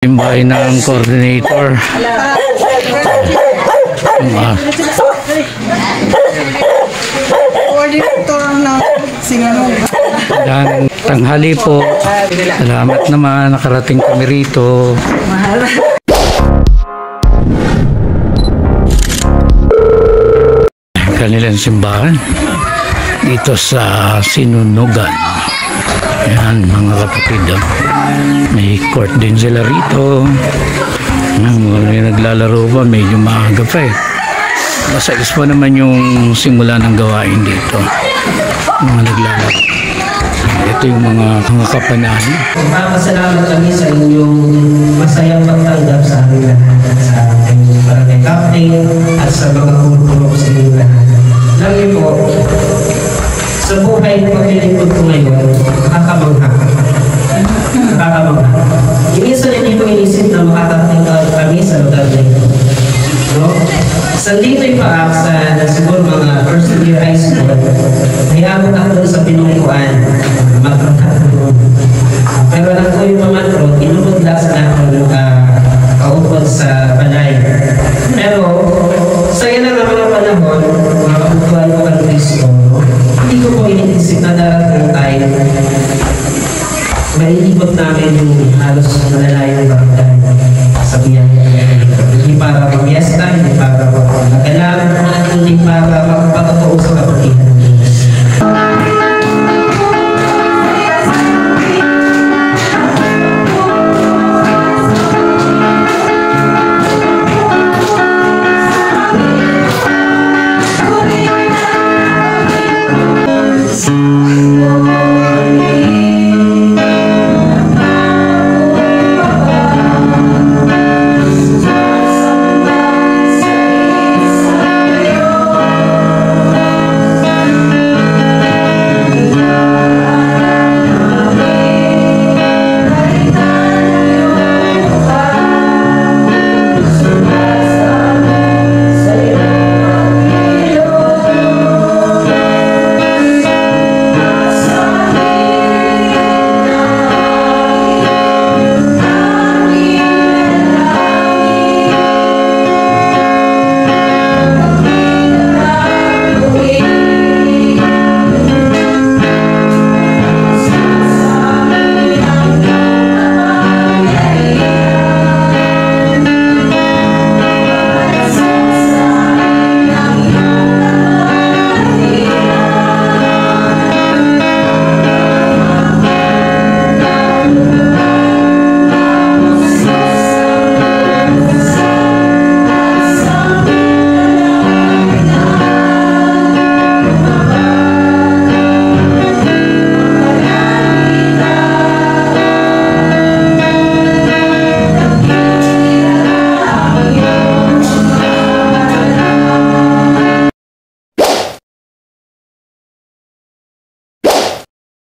Yung bahay ng coordinator. Coordinator ng Singanog. Dan tanghali po. Salamat naman nakarating kami rito. Kanilang simbahan dito sa Sinunugan. Yan mga kapatid, may court din sila rito. May naglalaro pa, medyo maaga pa eh. Masayos pa naman yung simula ng gawain dito, mga naglalaro. Ito yung mga kapanahon. Magpapasalamat kami sa inyong masayang pagtanggap sa aming lahat, sa aming barangay captain at sa mga kulturok sa inyong lahat. Alam niyo po, sa buhay ng paglilingkod ko ngayon, nakakamangha. Nakakamangha. Minsan hindi ko inisip na makakating kami sa lugar na ito. No? Sandito'y paaksa na siguro mga first year high school, ay abot ako doon sa pinungkuan, magpagkakaroon. Pero lang ko yung mamatro, inubod sa natin kaupod sa balay. Pero, saya na naman ang panahon, mga kaputuan ko kang Kristo, hindi ko po iniisip na darating tayo. Maiikot namin yung halos malalaki